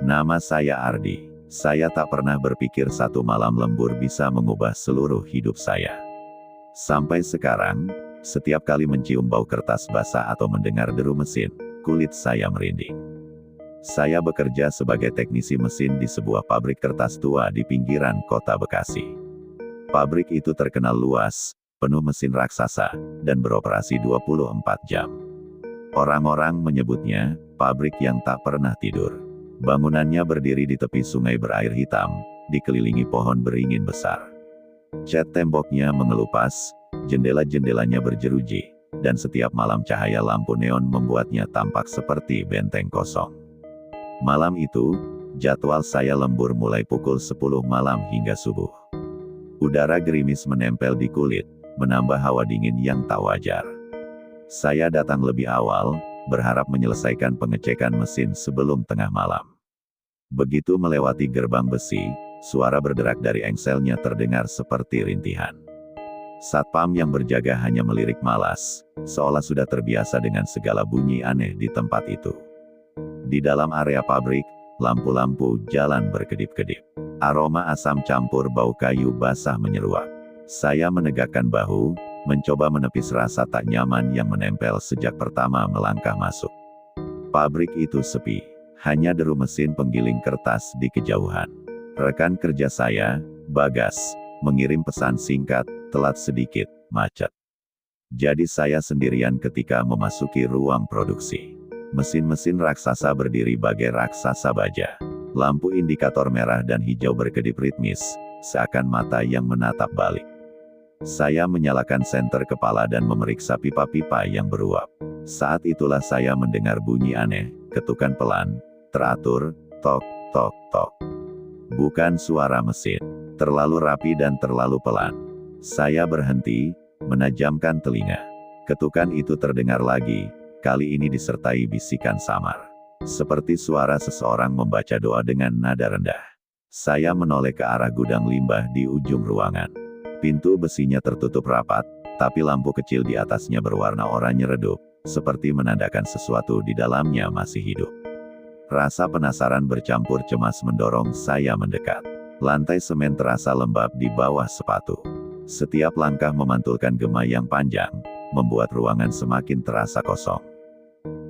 Nama saya Ardi. Saya tak pernah berpikir satu malam lembur bisa mengubah seluruh hidup saya. Sampai sekarang, setiap kali mencium bau kertas basah atau mendengar deru mesin, kulit saya merinding. Saya bekerja sebagai teknisi mesin di sebuah pabrik kertas tua di pinggiran kota Bekasi. Pabrik itu terkenal luas, penuh mesin raksasa, dan beroperasi 24 jam. Orang-orang menyebutnya, pabrik yang tak pernah tidur. Bangunannya berdiri di tepi sungai berair hitam, dikelilingi pohon beringin besar. Cat temboknya mengelupas, jendela-jendelanya berjeruji, dan setiap malam cahaya lampu neon membuatnya tampak seperti benteng kosong. Malam itu, jadwal saya lembur mulai pukul 10 malam hingga subuh. Udara gerimis menempel di kulit, menambah hawa dingin yang tak wajar. Saya datang lebih awal, berharap menyelesaikan pengecekan mesin sebelum tengah malam. Begitu melewati gerbang besi, suara berderak dari engselnya terdengar seperti rintihan. Satpam yang berjaga hanya melirik malas, seolah sudah terbiasa dengan segala bunyi aneh di tempat itu. Di dalam area pabrik, lampu-lampu jalan berkedip-kedip. Aroma asam campur bau kayu basah menyeruak. Saya menegakkan bahu, mencoba menepis rasa tak nyaman yang menempel sejak pertama melangkah masuk. Pabrik itu sepi, hanya deru mesin penggiling kertas di kejauhan. Rekan kerja saya, Bagas, mengirim pesan singkat, telat sedikit, macet. Jadi saya sendirian ketika memasuki ruang produksi. Mesin-mesin raksasa berdiri bagai raksasa baja. Lampu indikator merah dan hijau berkedip ritmis, seakan mata yang menatap balik. Saya menyalakan senter kepala dan memeriksa pipa-pipa yang beruap. Saat itulah saya mendengar bunyi aneh, ketukan pelan, teratur, tok, tok, tok. Bukan suara mesin, terlalu rapi dan terlalu pelan. Saya berhenti, menajamkan telinga. Ketukan itu terdengar lagi, kali ini disertai bisikan samar. Seperti suara seseorang membaca doa dengan nada rendah. Saya menoleh ke arah gudang limbah di ujung ruangan. Pintu besinya tertutup rapat, tapi lampu kecil di atasnya berwarna oranye redup, seperti menandakan sesuatu di dalamnya masih hidup. Rasa penasaran bercampur cemas mendorong saya mendekat. Lantai semen terasa lembab di bawah sepatu. Setiap langkah memantulkan gema yang panjang, membuat ruangan semakin terasa kosong.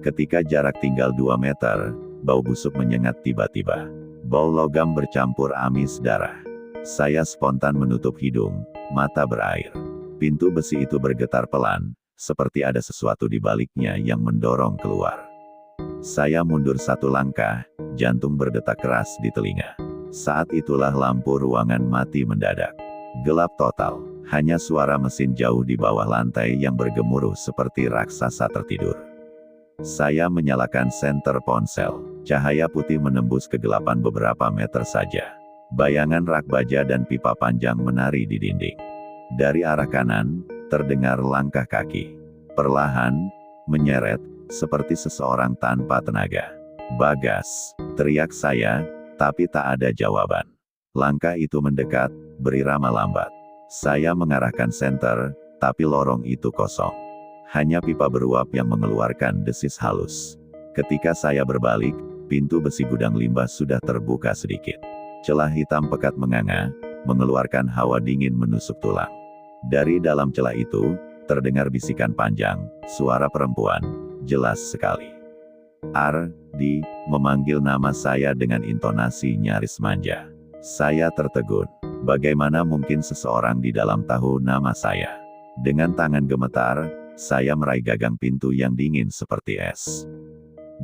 Ketika jarak tinggal 2 meter, bau busuk menyengat tiba-tiba. Bau logam bercampur amis darah. Saya spontan menutup hidung, mata berair. Pintu besi itu bergetar pelan, seperti ada sesuatu di baliknya yang mendorong keluar. Saya mundur 1 langkah, jantung berdetak keras di telinga. Saat itulah lampu ruangan mati mendadak. Gelap total, hanya suara mesin jauh di bawah lantai yang bergemuruh seperti raksasa tertidur. Saya menyalakan senter ponsel. Cahaya putih menembus kegelapan beberapa meter saja. Bayangan rak baja dan pipa panjang menari di dinding. Dari arah kanan, terdengar langkah kaki. Perlahan, menyeret, seperti seseorang tanpa tenaga. "Bagas!" teriak saya, tapi tak ada jawaban. Langkah itu mendekat, berirama lambat. Saya mengarahkan senter, tapi lorong itu kosong. Hanya pipa beruap yang mengeluarkan desis halus. Ketika saya berbalik, pintu besi gudang limbah sudah terbuka sedikit. Celah hitam pekat menganga, mengeluarkan hawa dingin menusuk tulang. Dari dalam celah itu, terdengar bisikan panjang, suara perempuan, jelas sekali. "Ardi," memanggil nama saya dengan intonasi nyaris manja. Saya tertegun. Bagaimana mungkin seseorang di dalam tahu nama saya? Dengan tangan gemetar, saya meraih gagang pintu yang dingin seperti es.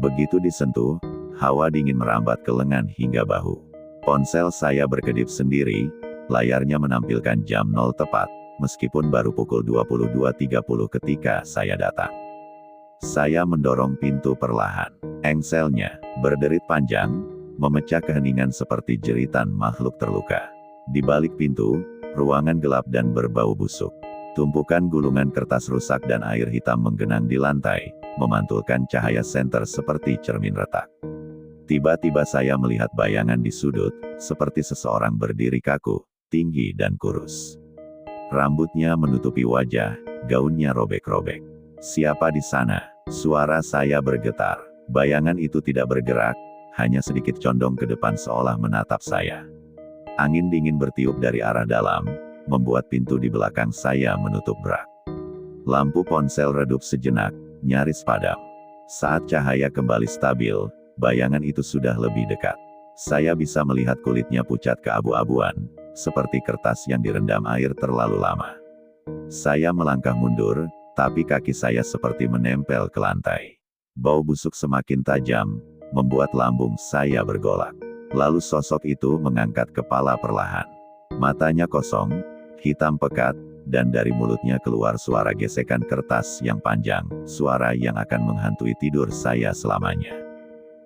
Begitu disentuh, hawa dingin merambat ke lengan hingga bahu. Ponsel saya berkedip sendiri, layarnya menampilkan jam 0 tepat, meskipun baru pukul 22.30 ketika saya datang. Saya mendorong pintu perlahan. Engselnya, berderit panjang, memecah keheningan seperti jeritan makhluk terluka. Di balik pintu, ruangan gelap dan berbau busuk. Tumpukan gulungan kertas rusak dan air hitam menggenang di lantai, memantulkan cahaya senter seperti cermin retak. Tiba-tiba saya melihat bayangan di sudut, seperti seseorang berdiri kaku, tinggi dan kurus. Rambutnya menutupi wajah, gaunnya robek-robek. "Siapa di sana?" Suara saya bergetar. Bayangan itu tidak bergerak, hanya sedikit condong ke depan seolah menatap saya. Angin dingin bertiup dari arah dalam, membuat pintu di belakang saya menutup brak. Lampu ponsel redup sejenak, nyaris padam. Saat cahaya kembali stabil, bayangan itu sudah lebih dekat. Saya bisa melihat kulitnya pucat keabu-abuan, seperti kertas yang direndam air terlalu lama. Saya melangkah mundur, tapi kaki saya seperti menempel ke lantai. Bau busuk semakin tajam, membuat lambung saya bergolak. Lalu sosok itu mengangkat kepala perlahan. Matanya kosong, hitam pekat, dan dari mulutnya keluar suara gesekan kertas yang panjang, suara yang akan menghantui tidur saya selamanya.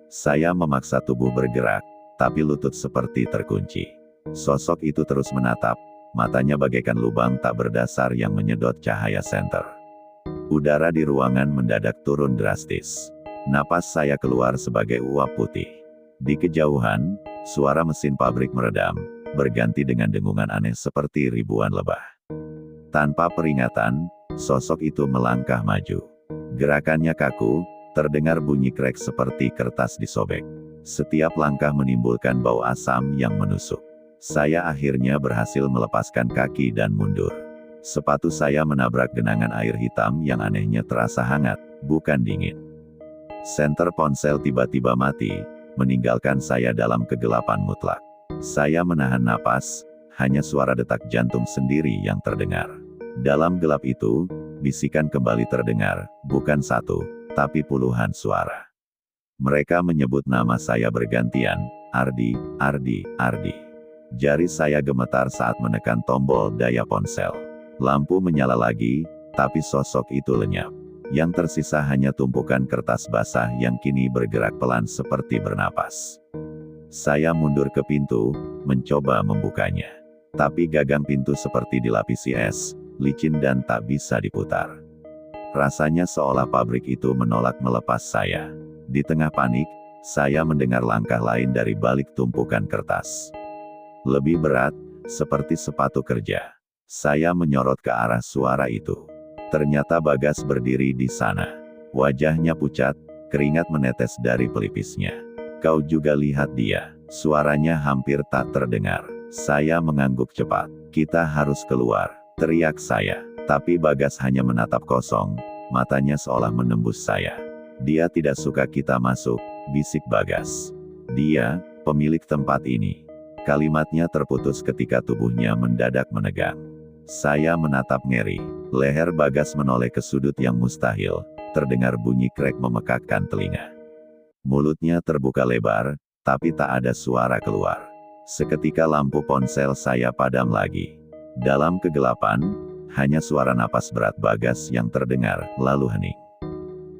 Saya memaksa tubuh bergerak, tapi lutut seperti terkunci. Sosok itu terus menatap, matanya bagaikan lubang tak berdasar yang menyedot cahaya senter. Udara di ruangan mendadak turun drastis. Napas saya keluar sebagai uap putih. Di kejauhan, suara mesin pabrik meredam, berganti dengan dengungan aneh seperti ribuan lebah. Tanpa peringatan, sosok itu melangkah maju. Gerakannya kaku, terdengar bunyi krek seperti kertas disobek. Setiap langkah menimbulkan bau asam yang menusuk. Saya akhirnya berhasil melepaskan kaki dan mundur. Sepatu saya menabrak genangan air hitam yang anehnya terasa hangat, bukan dingin. Senter ponsel tiba-tiba mati, meninggalkan saya dalam kegelapan mutlak. Saya menahan napas, hanya suara detak jantung sendiri yang terdengar. Dalam gelap itu, bisikan kembali terdengar, bukan satu, tapi puluhan suara. Mereka menyebut nama saya bergantian, Ardi, Ardi, Ardi. Jari saya gemetar saat menekan tombol daya ponsel. Lampu menyala lagi, tapi sosok itu lenyap. Yang tersisa hanya tumpukan kertas basah yang kini bergerak pelan seperti bernapas. Saya mundur ke pintu, mencoba membukanya. Tapi gagang pintu seperti dilapisi es, licin dan tak bisa diputar. Rasanya seolah pabrik itu menolak melepas saya. Di tengah panik, saya mendengar langkah lain dari balik tumpukan kertas. Lebih berat, seperti sepatu kerja. Saya menyorot ke arah suara itu. Ternyata Bagas berdiri di sana. Wajahnya pucat, keringat menetes dari pelipisnya. Kau juga lihat dia? Suaranya hampir tak terdengar. Saya mengangguk cepat. Kita harus keluar, teriak saya. Tapi Bagas hanya menatap kosong, matanya seolah menembus saya. Dia tidak suka kita masuk, bisik Bagas. Dia, pemilik tempat ini. Kalimatnya terputus ketika tubuhnya mendadak menegang. Saya menatap ngeri. Leher Bagas menoleh ke sudut yang mustahil, terdengar bunyi krek memekakkan telinga. Mulutnya terbuka lebar, tapi tak ada suara keluar. Seketika lampu ponsel saya padam lagi. Dalam kegelapan, hanya suara napas berat Bagas yang terdengar, lalu hening.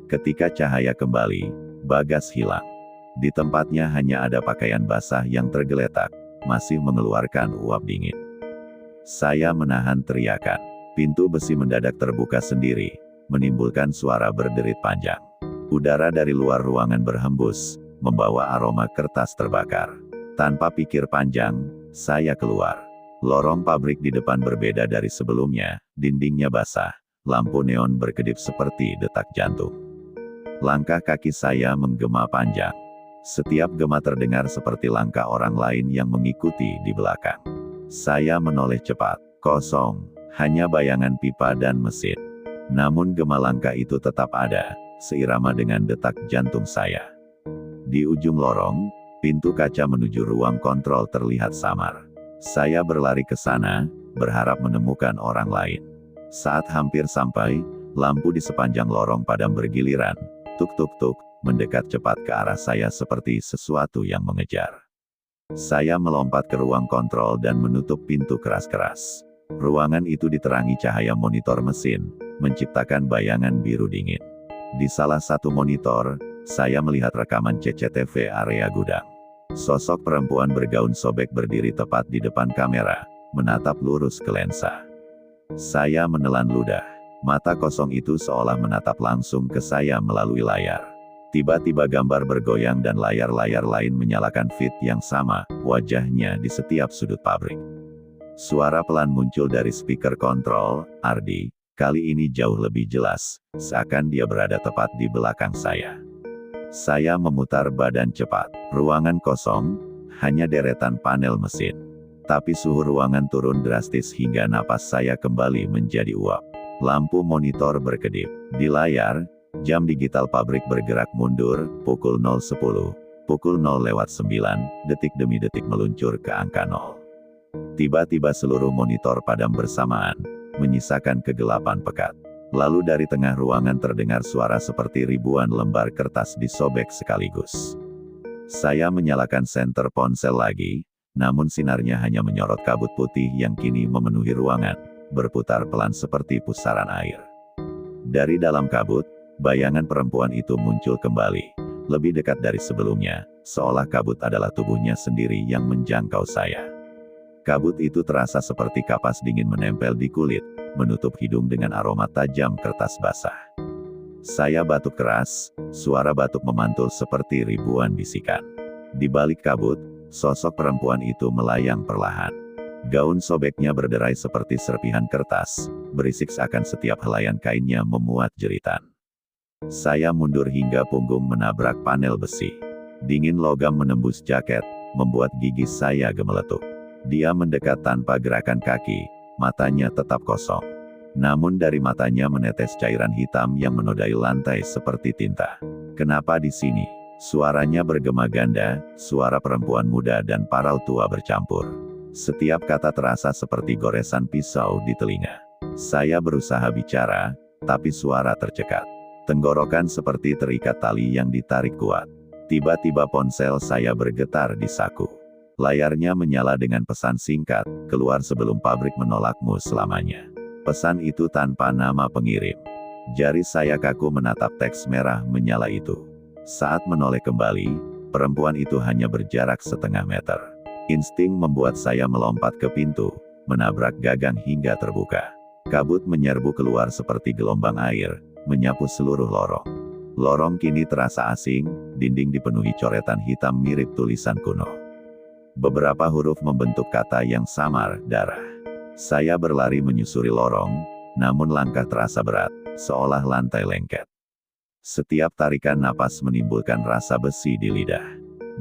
Ketika cahaya kembali, Bagas hilang. Di tempatnya hanya ada pakaian basah yang tergeletak, masih mengeluarkan uap dingin. Saya menahan teriakan. Pintu besi mendadak terbuka sendiri, menimbulkan suara berderit panjang. Udara dari luar ruangan berhembus, membawa aroma kertas terbakar. Tanpa pikir panjang, saya keluar. Lorong pabrik di depan berbeda dari sebelumnya, dindingnya basah, lampu neon berkedip seperti detak jantung. Langkah kaki saya menggema panjang. Setiap gema terdengar seperti langkah orang lain yang mengikuti di belakang. Saya menoleh cepat, kosong, hanya bayangan pipa dan mesin. Namun gema langkah itu tetap ada, seirama dengan detak jantung saya. Di ujung lorong, pintu kaca menuju ruang kontrol terlihat samar. Saya berlari ke sana, berharap menemukan orang lain. Saat hampir sampai, lampu di sepanjang lorong padam bergiliran, tuk-tuk-tuk, mendekat cepat ke arah saya seperti sesuatu yang mengejar. Saya melompat ke ruang kontrol dan menutup pintu keras-keras. Ruangan itu diterangi cahaya monitor mesin, menciptakan bayangan biru dingin. Di salah satu monitor, saya melihat rekaman CCTV area gudang. Sosok perempuan bergaun sobek berdiri tepat di depan kamera, menatap lurus ke lensa. Saya menelan ludah. Mata kosong itu seolah menatap langsung ke saya melalui layar. Tiba-tiba gambar bergoyang dan layar-layar lain menyalakan feed yang sama, wajahnya di setiap sudut pabrik. Suara pelan muncul dari speaker kontrol, Ardi, kali ini jauh lebih jelas, seakan dia berada tepat di belakang saya. Saya memutar badan cepat. Ruangan kosong, hanya deretan panel mesin. Tapi suhu ruangan turun drastis hingga napas saya kembali menjadi uap. Lampu monitor berkedip. Di layar, jam digital pabrik bergerak mundur, pukul 0.10. Pukul 0:09, detik demi detik meluncur ke angka 0. Tiba-tiba seluruh monitor padam bersamaan, menyisakan kegelapan pekat. Lalu dari tengah ruangan terdengar suara seperti ribuan lembar kertas disobek sekaligus. Saya menyalakan senter ponsel lagi, namun sinarnya hanya menyorot kabut putih yang kini memenuhi ruangan, berputar pelan seperti pusaran air. Dari dalam kabut, bayangan perempuan itu muncul kembali, lebih dekat dari sebelumnya, seolah kabut adalah tubuhnya sendiri yang menjangkau saya. Kabut itu terasa seperti kapas dingin menempel di kulit, menutup hidung dengan aroma tajam kertas basah. Saya batuk keras, suara batuk memantul seperti ribuan bisikan. Di balik kabut, sosok perempuan itu melayang perlahan. Gaun sobeknya berderai seperti serpihan kertas, berisik seakan setiap helaian kainnya memuat jeritan. Saya mundur hingga punggung menabrak panel besi. Dingin logam menembus jaket, membuat gigi saya gemeletup. Dia mendekat tanpa gerakan kaki, matanya tetap kosong. Namun dari matanya menetes cairan hitam yang menodai lantai seperti tinta. Kenapa di sini? Suaranya bergema ganda, suara perempuan muda dan parau tua bercampur. Setiap kata terasa seperti goresan pisau di telinga. Saya berusaha bicara, tapi suara tercekat. Tenggorokan seperti terikat tali yang ditarik kuat. Tiba-tiba ponsel saya bergetar di saku. Layarnya menyala dengan pesan singkat, keluar sebelum pabrik menolakmu selamanya. Pesan itu tanpa nama pengirim. Jari saya kaku menatap teks merah menyala itu. Saat menoleh kembali, perempuan itu hanya berjarak setengah meter. Insting membuat saya melompat ke pintu, menabrak gagang hingga terbuka. Kabut menyerbu keluar seperti gelombang air, menyapu seluruh lorong. Lorong kini terasa asing, dinding dipenuhi coretan hitam mirip tulisan kuno. Beberapa huruf membentuk kata yang samar, darah. Saya berlari menyusuri lorong, namun langkah terasa berat, seolah lantai lengket. Setiap tarikan napas menimbulkan rasa besi di lidah.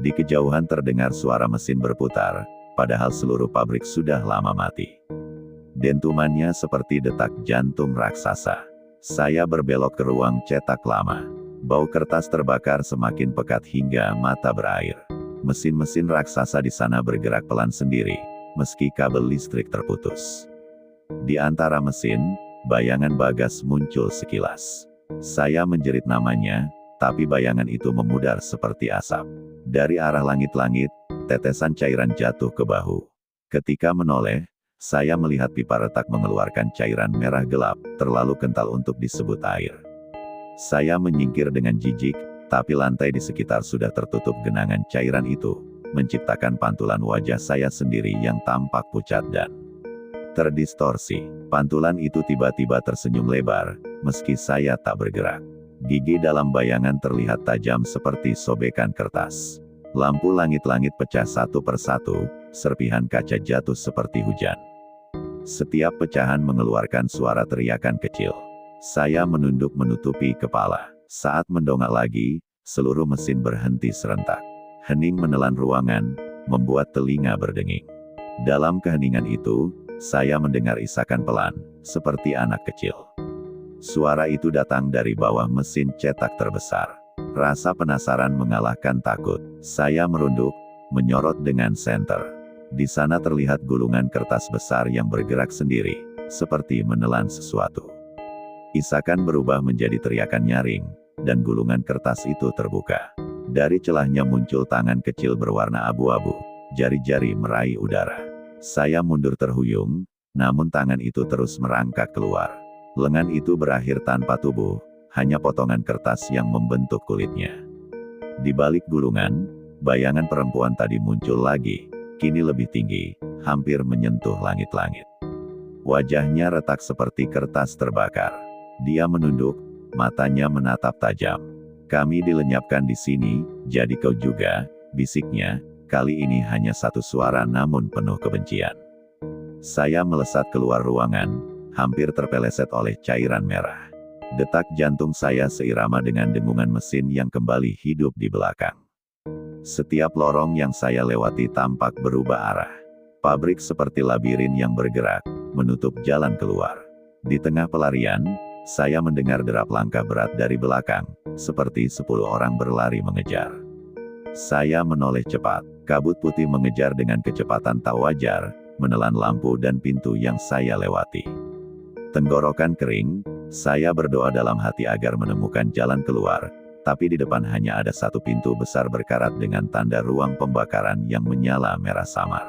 Di kejauhan terdengar suara mesin berputar, padahal seluruh pabrik sudah lama mati. Dentumannya seperti detak jantung raksasa. Saya berbelok ke ruang cetak lama. Bau kertas terbakar semakin pekat hingga mata berair. Mesin-mesin raksasa di sana bergerak pelan sendiri, meski kabel listrik terputus. Di antara mesin, bayangan Bagas muncul sekilas. Saya menjerit namanya, tapi bayangan itu memudar seperti asap. Dari arah langit-langit, tetesan cairan jatuh ke bahu. Ketika menoleh, saya melihat pipa retak mengeluarkan cairan merah gelap, terlalu kental untuk disebut air. Saya menyingkir dengan jijik, tapi lantai di sekitar sudah tertutup genangan cairan itu, menciptakan pantulan wajah saya sendiri yang tampak pucat dan terdistorsi. Pantulan itu tiba-tiba tersenyum lebar, meski saya tak bergerak. Gigi dalam bayangan terlihat tajam seperti sobekan kertas. Lampu langit-langit pecah satu persatu, serpihan kaca jatuh seperti hujan. Setiap pecahan mengeluarkan suara teriakan kecil. Saya menunduk menutupi kepala. Saat mendongak lagi, seluruh mesin berhenti serentak. Hening menelan ruangan, membuat telinga berdenging. Dalam keheningan itu, saya mendengar isakan pelan, seperti anak kecil. Suara itu datang dari bawah mesin cetak terbesar. Rasa penasaran mengalahkan takut. Saya merunduk, menyorot dengan senter. Di sana terlihat gulungan kertas besar yang bergerak sendiri, seperti menelan sesuatu. Isakan berubah menjadi teriakan nyaring, dan gulungan kertas itu terbuka. Dari celahnya muncul tangan kecil berwarna abu-abu, jari-jari meraih udara. Saya mundur terhuyung, namun tangan itu terus merangkak keluar. Lengan itu berakhir tanpa tubuh, hanya potongan kertas yang membentuk kulitnya. Di balik gulungan, bayangan perempuan tadi muncul lagi, kini lebih tinggi, hampir menyentuh langit-langit. Wajahnya retak seperti kertas terbakar. Dia menunduk, matanya menatap tajam. Kami dilenyapkan di sini, jadi kau juga, bisiknya, kali ini hanya satu suara namun penuh kebencian. Saya melesat keluar ruangan, hampir terpeleset oleh cairan merah. Detak jantung saya seirama dengan dengungan mesin yang kembali hidup di belakang. Setiap lorong yang saya lewati tampak berubah arah. Pabrik seperti labirin yang bergerak, menutup jalan keluar. Di tengah pelarian, saya mendengar derap langkah berat dari belakang, seperti 10 orang berlari mengejar. Saya menoleh cepat, kabut putih mengejar dengan kecepatan tak wajar, menelan lampu dan pintu yang saya lewati. Tenggorokan kering, saya berdoa dalam hati agar menemukan jalan keluar, tapi di depan hanya ada satu pintu besar berkarat dengan tanda ruang pembakaran yang menyala merah samar.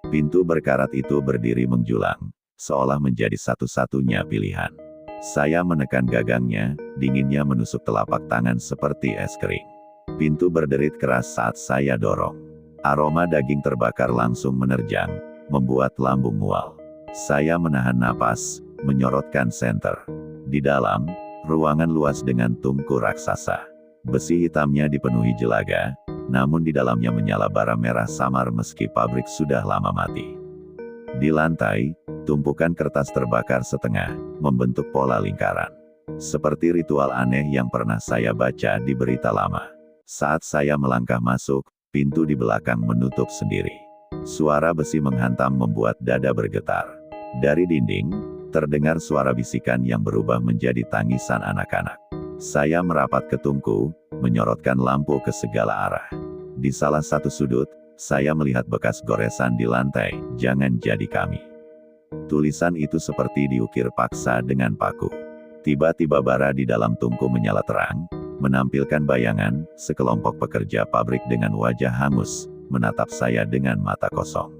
Pintu berkarat itu berdiri menjulang, seolah menjadi satu-satunya pilihan. Saya menekan gagangnya, dinginnya menusuk telapak tangan seperti es kering. Pintu berderit keras saat saya dorong. Aroma daging terbakar langsung menerjang, membuat lambung mual. Saya menahan napas, menyorotkan senter. Di dalam, ruangan luas dengan tungku raksasa. Besi hitamnya dipenuhi jelaga, namun di dalamnya menyala bara merah samar meski pabrik sudah lama mati. Di lantai, tumpukan kertas terbakar setengah, membentuk pola lingkaran. Seperti ritual aneh yang pernah saya baca di berita lama. Saat saya melangkah masuk, pintu di belakang menutup sendiri. Suara besi menghantam membuat dada bergetar. Dari dinding, terdengar suara bisikan yang berubah menjadi tangisan anak-anak. Saya merapat ke tungku, menyorotkan lampu ke segala arah. Di salah satu sudut, saya melihat bekas goresan di lantai, "Jangan jadi kami." Tulisan itu seperti diukir paksa dengan paku. Tiba-tiba bara di dalam tungku menyala terang, menampilkan bayangan, sekelompok pekerja pabrik dengan wajah hangus, menatap saya dengan mata kosong.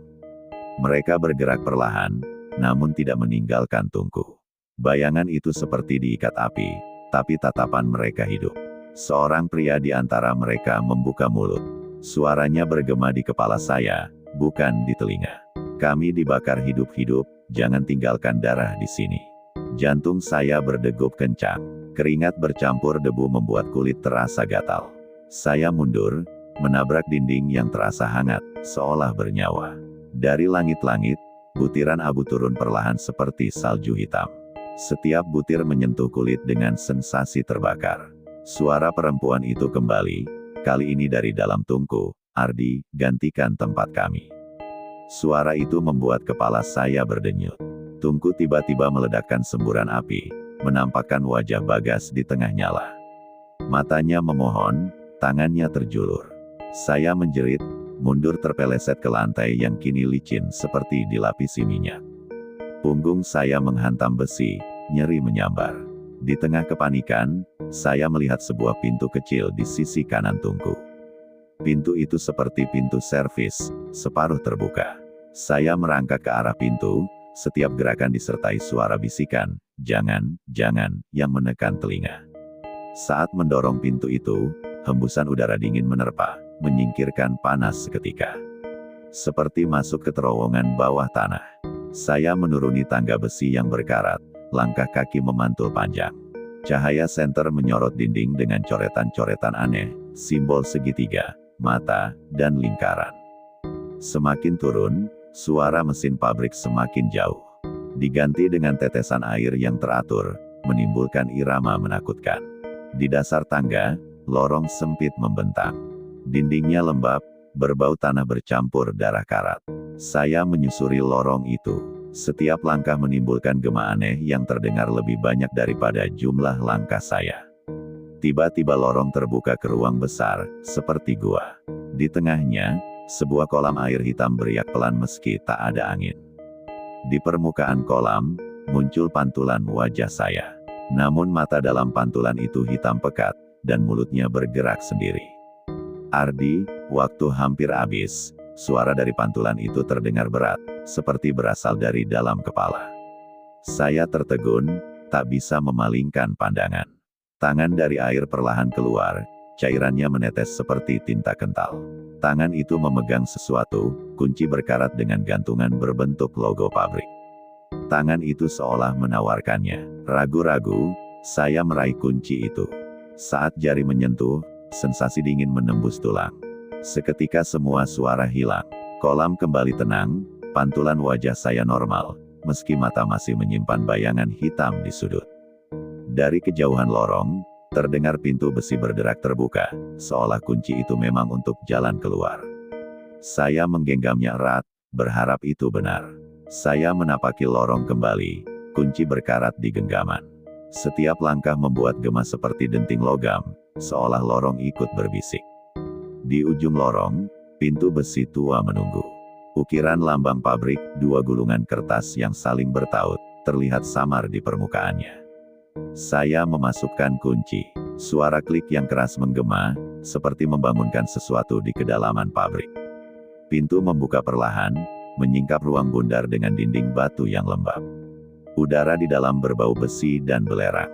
Mereka bergerak perlahan, namun tidak meninggalkan tungku. Bayangan itu seperti diikat api, tapi tatapan mereka hidup. Seorang pria di antara mereka membuka mulut. Suaranya bergema di kepala saya, bukan di telinga. "Kami dibakar hidup-hidup, jangan tinggalkan darah di sini." Jantung saya berdegup kencang. Keringat bercampur debu membuat kulit terasa gatal. Saya mundur, menabrak dinding yang terasa hangat, seolah bernyawa. Dari langit-langit, butiran abu turun perlahan seperti salju hitam. Setiap butir menyentuh kulit dengan sensasi terbakar. Suara perempuan itu kembali, kali ini dari dalam tungku, "Ardi, gantikan tempat kami." Suara itu membuat kepala saya berdenyut. Tungku tiba-tiba meledakkan semburan api, menampakkan wajah Bagas di tengah nyala. Matanya memohon, tangannya terjulur. Saya menjerit, mundur terpeleset ke lantai yang kini licin seperti dilapisi minyak. Punggung saya menghantam besi, nyeri menyambar. Di tengah kepanikan, saya melihat sebuah pintu kecil di sisi kanan tungku. Pintu itu seperti pintu servis, separuh terbuka. Saya merangkak ke arah pintu, setiap gerakan disertai suara bisikan, "Jangan, jangan," yang menekan telinga. Saat mendorong pintu itu, hembusan udara dingin menerpa, menyingkirkan panas seketika. Seperti masuk ke terowongan bawah tanah. Saya menuruni tangga besi yang berkarat, langkah kaki memantul panjang. Cahaya senter menyorot dinding dengan coretan-coretan aneh, simbol segitiga, mata, dan lingkaran. Semakin turun, suara mesin pabrik semakin jauh. Diganti dengan tetesan air yang teratur, menimbulkan irama menakutkan. Di dasar tangga, lorong sempit membentang. Dindingnya lembab, berbau tanah bercampur darah karat. Saya menyusuri lorong itu. Setiap langkah menimbulkan gema aneh yang terdengar lebih banyak daripada jumlah langkah saya. Tiba-tiba lorong terbuka ke ruang besar, seperti gua. Di tengahnya, sebuah kolam air hitam beriak pelan meski tak ada angin. Di permukaan kolam, muncul pantulan wajah saya. Namun mata dalam pantulan itu hitam pekat, dan mulutnya bergerak sendiri. "Ardi, waktu hampir habis." Suara dari pantulan itu terdengar berat, seperti berasal dari dalam kepala. Saya tertegun, tak bisa memalingkan pandangan. Tangan dari air perlahan keluar, cairannya menetes seperti tinta kental. Tangan itu memegang sesuatu, kunci berkarat dengan gantungan berbentuk logo pabrik. Tangan itu seolah menawarkannya. Ragu-ragu, saya meraih kunci itu. Saat jari menyentuh, sensasi dingin menembus tulang. Seketika semua suara hilang. Kolam kembali tenang, pantulan wajah saya normal, meski mata masih menyimpan bayangan hitam di sudut. Dari kejauhan lorong, terdengar pintu besi berderak terbuka, seolah kunci itu memang untuk jalan keluar. Saya menggenggamnya erat, berharap itu benar. Saya menapaki lorong kembali, kunci berkarat di genggaman. Setiap langkah membuat gema seperti denting logam, seolah lorong ikut berbisik. Di ujung lorong, pintu besi tua menunggu. Ukiran lambang pabrik, dua gulungan kertas yang saling bertaut, terlihat samar di permukaannya. Saya memasukkan kunci. Suara klik yang keras menggema, seperti membangunkan sesuatu di kedalaman pabrik. Pintu membuka perlahan, menyingkap ruang bundar dengan dinding batu yang lembab. Udara di dalam berbau besi dan belerang.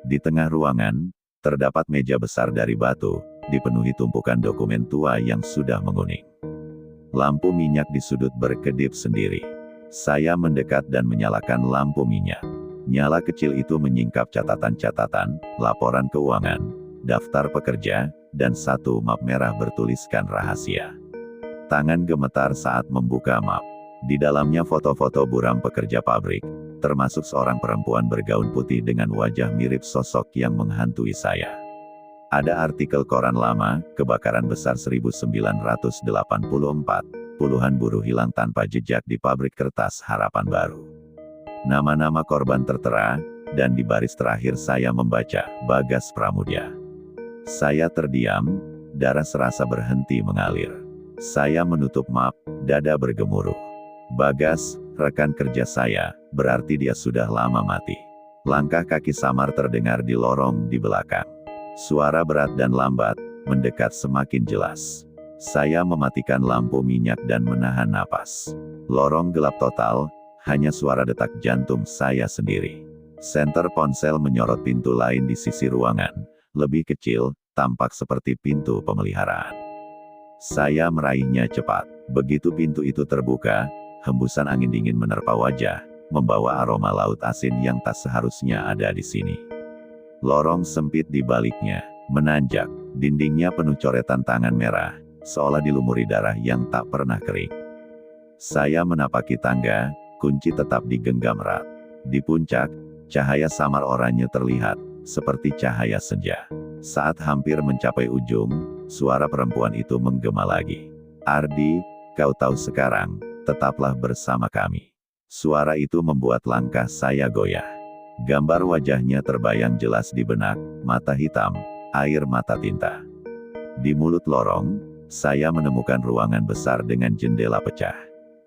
Di tengah ruangan, terdapat meja besar dari batu, dipenuhi tumpukan dokumen tua yang sudah menguning. Lampu minyak di sudut berkedip sendiri. Saya mendekat dan menyalakan lampu minyak. Nyala kecil itu menyingkap catatan-catatan, laporan keuangan, daftar pekerja, dan satu map merah bertuliskan rahasia. Tangan gemetar saat membuka map. Di dalamnya foto-foto buram pekerja pabrik, termasuk seorang perempuan bergaun putih dengan wajah mirip sosok yang menghantui saya. Ada artikel koran lama, kebakaran besar 1984, puluhan buruh hilang tanpa jejak di pabrik kertas Harapan Baru. Nama-nama korban tertera, dan di baris terakhir saya membaca, Bagas Pramudia. Saya terdiam, darah serasa berhenti mengalir. Saya menutup map, dada bergemuruh. Bagas, rekan kerja saya, berarti dia sudah lama mati. Langkah kaki samar terdengar di lorong di belakang. Suara berat dan lambat, mendekat semakin jelas. Saya mematikan lampu minyak dan menahan napas. Lorong gelap total, hanya suara detak jantung saya sendiri. Senter ponsel menyorot pintu lain di sisi ruangan, lebih kecil, tampak seperti pintu pemeliharaan. Saya meraihnya cepat. Begitu pintu itu terbuka, hembusan angin dingin menerpa wajah, membawa aroma laut asin yang tak seharusnya ada di sini. Lorong sempit di baliknya, menanjak, dindingnya penuh coretan tangan merah, seolah dilumuri darah yang tak pernah kering. Saya menapaki tangga, kunci tetap digenggam erat. Di puncak, cahaya samar oranye terlihat, seperti cahaya senja. Saat hampir mencapai ujung, suara perempuan itu menggema lagi. Ardi, kau tahu sekarang, tetaplah bersama kami. Suara itu membuat langkah saya goyah. Gambar wajahnya terbayang jelas di benak, mata hitam, air mata tinta. Di mulut lorong, saya menemukan ruangan besar dengan jendela pecah.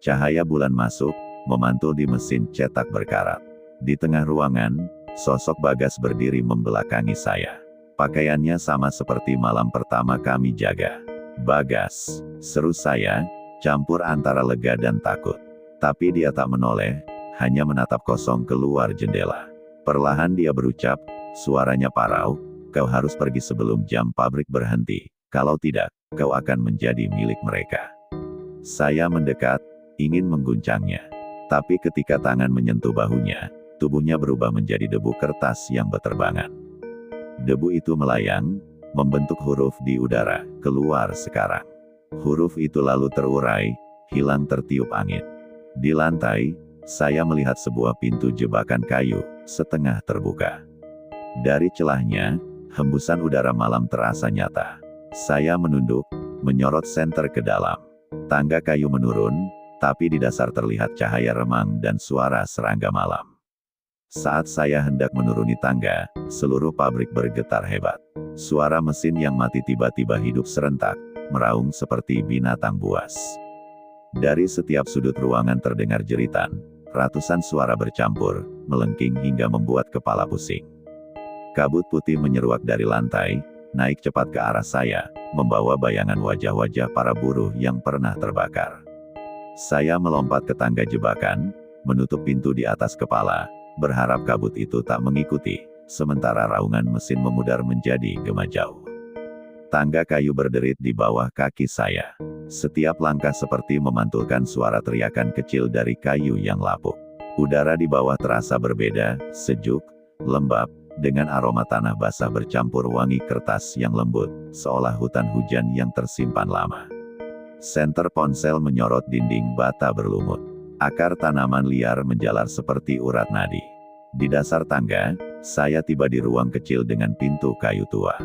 Cahaya bulan masuk, memantul di mesin cetak berkarat. Di tengah ruangan, sosok Bagas berdiri membelakangi saya. Pakaiannya sama seperti malam pertama kami jaga. Bagas, seru saya, campur antara lega dan takut. Tapi dia tak menoleh, hanya menatap kosong keluar jendela. Perlahan dia berucap, suaranya parau, kau harus pergi sebelum jam pabrik berhenti, kalau tidak, kau akan menjadi milik mereka. Saya mendekat, ingin mengguncangnya. Tapi ketika tangan menyentuh bahunya, tubuhnya berubah menjadi debu kertas yang berterbangan. Debu itu melayang, membentuk huruf di udara, keluar sekarang. Huruf itu lalu terurai, hilang tertiup angin. Di lantai, saya melihat sebuah pintu jebakan kayu, setengah terbuka. Dari celahnya, hembusan udara malam terasa nyata. Saya menunduk, menyorot senter ke dalam. Tangga kayu menurun, tapi di dasar terlihat cahaya remang dan suara serangga malam. Saat saya hendak menuruni tangga, seluruh pabrik bergetar hebat. Suara mesin yang mati tiba-tiba hidup serentak, meraung seperti binatang buas. Dari setiap sudut ruangan terdengar jeritan, ratusan suara bercampur, melengking hingga membuat kepala pusing. Kabut putih menyeruak dari lantai, naik cepat ke arah saya, membawa bayangan wajah-wajah para buruh yang pernah terbakar. Saya melompat ke tangga jebakan, menutup pintu di atas kepala, berharap kabut itu tak mengikuti, sementara raungan mesin memudar menjadi gema jauh. Tangga kayu berderit di bawah kaki saya. Setiap langkah seperti memantulkan suara teriakan kecil dari kayu yang lapuk. Udara di bawah terasa berbeda, sejuk, lembab, dengan aroma tanah basah bercampur wangi kertas yang lembut, seolah hutan hujan yang tersimpan lama. Senter ponsel menyorot dinding bata berlumut. Akar tanaman liar menjalar seperti urat nadi. Di dasar tangga, saya tiba di ruang kecil dengan pintu kayu tua.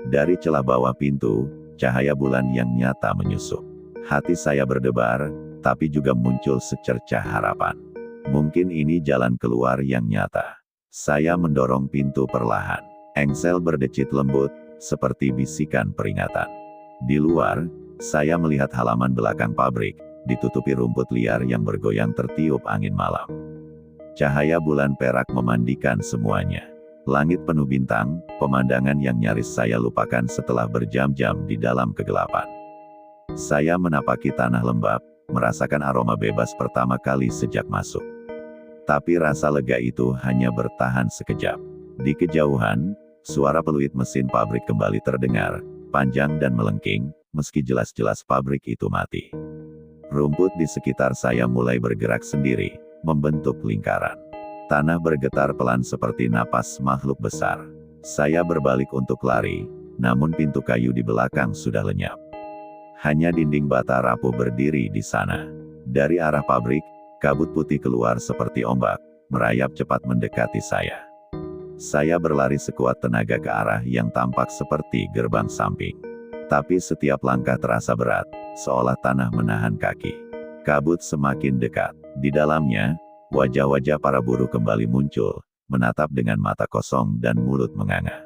Dari celah bawah pintu, cahaya bulan yang nyata menyusup. Hati saya berdebar, tapi juga muncul secercah harapan. Mungkin ini jalan keluar yang nyata. Saya mendorong pintu perlahan. Engsel berdecit lembut, seperti bisikan peringatan. Di luar, saya melihat halaman belakang pabrik, ditutupi rumput liar yang bergoyang tertiup angin malam. Cahaya bulan perak memandikan semuanya. Langit penuh bintang, pemandangan yang nyaris saya lupakan setelah berjam-jam di dalam kegelapan. Saya menapaki tanah lembab, merasakan aroma bebas pertama kali sejak masuk. Tapi rasa lega itu hanya bertahan sekejap. Di kejauhan, suara peluit mesin pabrik kembali terdengar, panjang dan melengking, meski jelas-jelas pabrik itu mati. Rumput di sekitar saya mulai bergerak sendiri, membentuk lingkaran. Tanah bergetar pelan seperti napas makhluk besar. Saya berbalik untuk lari, namun pintu kayu di belakang sudah lenyap. Hanya dinding bata rapuh berdiri di sana. Dari arah pabrik, kabut putih keluar seperti ombak, merayap cepat mendekati saya. Saya berlari sekuat tenaga ke arah yang tampak seperti gerbang samping. Tapi setiap langkah terasa berat, seolah tanah menahan kaki. Kabut semakin dekat. Di dalamnya, wajah-wajah para buruh kembali muncul, menatap dengan mata kosong dan mulut menganga.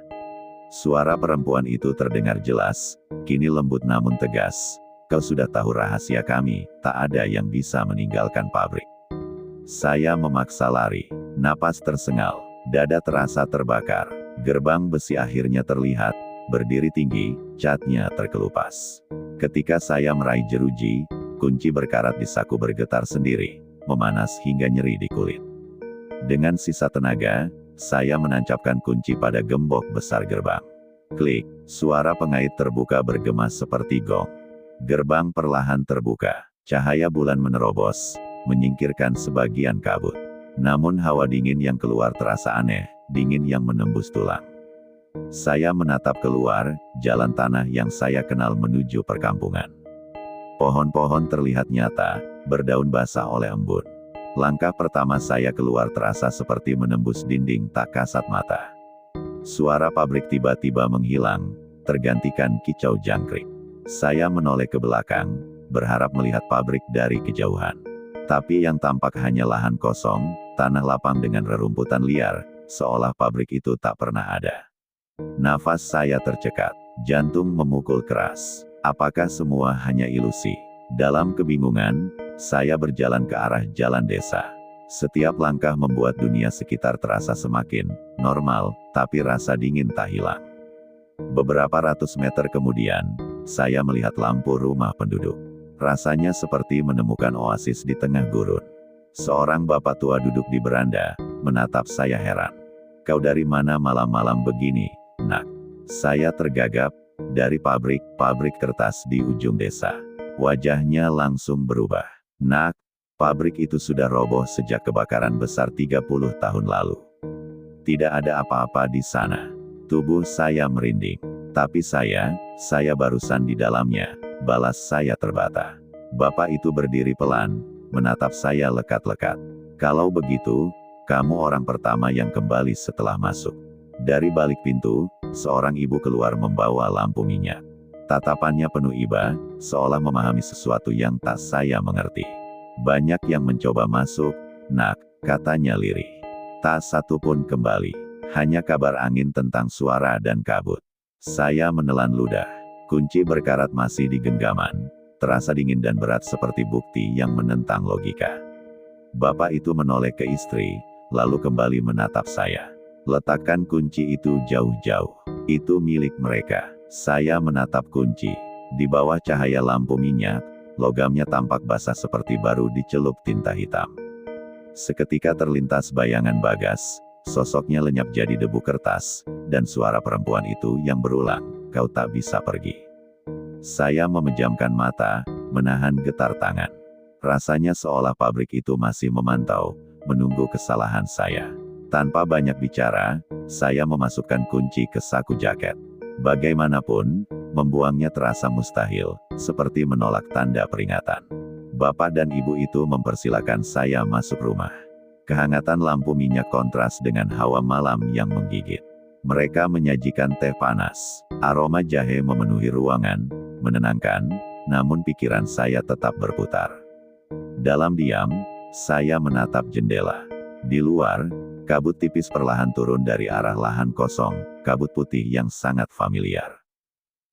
Suara perempuan itu terdengar jelas, kini lembut namun tegas. Kau sudah tahu rahasia kami, tak ada yang bisa meninggalkan pabrik. Saya memaksa lari, napas tersengal, dada terasa terbakar. Gerbang besi akhirnya terlihat, berdiri tinggi, catnya terkelupas. Ketika saya meraih jeruji, kunci berkarat di saku bergetar sendiri, memanas hingga nyeri di kulit. Dengan sisa tenaga, saya menancapkan kunci pada gembok besar gerbang. Klik, suara pengait terbuka bergema seperti gong. Gerbang perlahan terbuka, cahaya bulan menerobos, menyingkirkan sebagian kabut. Namun hawa dingin yang keluar terasa aneh, dingin yang menembus tulang. Saya menatap keluar, jalan tanah yang saya kenal menuju perkampungan. Pohon-pohon terlihat nyata, berdaun basah oleh embun. Langkah pertama saya keluar terasa seperti menembus dinding tak kasat mata. Suara pabrik tiba-tiba menghilang, tergantikan kicau jangkrik. Saya menoleh ke belakang, berharap melihat pabrik dari kejauhan. Tapi yang tampak hanya lahan kosong, tanah lapang dengan rerumputan liar, seolah pabrik itu tak pernah ada. Nafas saya tercekat, jantung memukul keras. Apakah semua hanya ilusi? Dalam kebingungan, saya berjalan ke arah jalan desa. Setiap langkah membuat dunia sekitar terasa semakin normal, tapi rasa dingin tak hilang. Beberapa ratus meter kemudian, saya melihat lampu rumah penduduk. Rasanya seperti menemukan oasis di tengah gurun. Seorang bapak tua duduk di beranda, menatap saya heran. Kau dari mana malam-malam begini, nak? Saya tergagap. Dari pabrik kertas di ujung desa. Wajahnya langsung berubah. Nak, pabrik itu sudah roboh sejak kebakaran besar 30 tahun lalu. Tidak ada apa-apa di sana. Tubuh saya merinding. Tapi saya barusan di dalamnya, balas saya terbata. Bapak itu berdiri pelan, menatap saya lekat-lekat. Kalau begitu, kamu orang pertama yang kembali setelah masuk. Dari balik pintu, seorang ibu keluar membawa lampu minyak. Tatapannya penuh iba, seolah memahami sesuatu yang tak saya mengerti. Banyak yang mencoba masuk, nak, katanya lirih. Tak satu pun kembali. Hanya kabar angin tentang suara dan kabut. Saya menelan ludah. Kunci berkarat masih di genggaman, terasa dingin dan berat seperti bukti yang menentang logika. Bapak itu menoleh ke istri, lalu kembali menatap saya. Letakkan kunci itu jauh-jauh. Itu milik mereka. Saya menatap kunci. Di bawah cahaya lampu minyak, logamnya tampak basah seperti baru dicelup tinta hitam. Seketika terlintas bayangan Bagas, sosoknya lenyap jadi debu kertas, dan suara perempuan itu yang berulang, kau tak bisa pergi. Saya memejamkan mata, menahan getar tangan. Rasanya seolah pabrik itu masih memantau, menunggu kesalahan saya. Tanpa banyak bicara, saya memasukkan kunci ke saku jaket. Bagaimanapun, membuangnya terasa mustahil, seperti menolak tanda peringatan. Bapak dan ibu itu mempersilakan saya masuk rumah. Kehangatan lampu minyak kontras dengan hawa malam yang menggigit. Mereka menyajikan teh panas. Aroma jahe memenuhi ruangan, menenangkan, namun pikiran saya tetap berputar. Dalam diam, saya menatap jendela. Di luar, kabut tipis perlahan turun dari arah lahan kosong, kabut putih yang sangat familiar.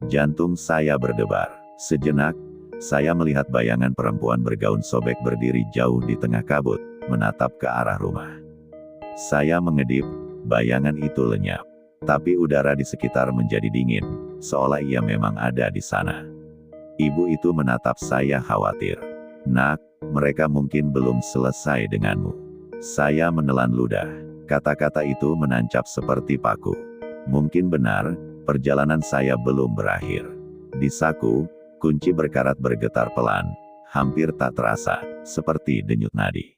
Jantung saya berdebar. Sejenak, saya melihat bayangan perempuan bergaun sobek berdiri jauh di tengah kabut, menatap ke arah rumah. Saya mengedip, bayangan itu lenyap. Tapi udara di sekitar menjadi dingin, seolah ia memang ada di sana. Ibu itu menatap saya khawatir. "Nak, mereka mungkin belum selesai denganmu." Saya menelan ludah. Kata-kata itu menancap seperti paku. Mungkin benar, perjalanan saya belum berakhir. Di saku, kunci berkarat bergetar pelan, hampir tak terasa, seperti denyut nadi.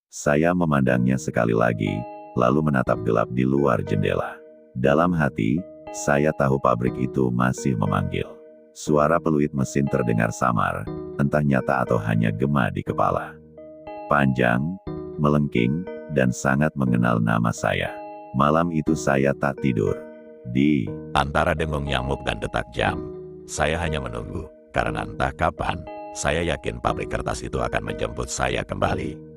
Saya memandangnya sekali lagi, lalu menatap gelap di luar jendela. Dalam hati, saya tahu pabrik itu masih memanggil. Suara peluit mesin terdengar samar, entah nyata atau hanya gema di kepala. Panjang, melengking, dan sangat mengenal nama saya. Malam itu saya tak tidur. Di antara dengung nyamuk dan detak jam, saya hanya menunggu, karena entah kapan, saya yakin pabrik kertas itu akan menjemput saya kembali.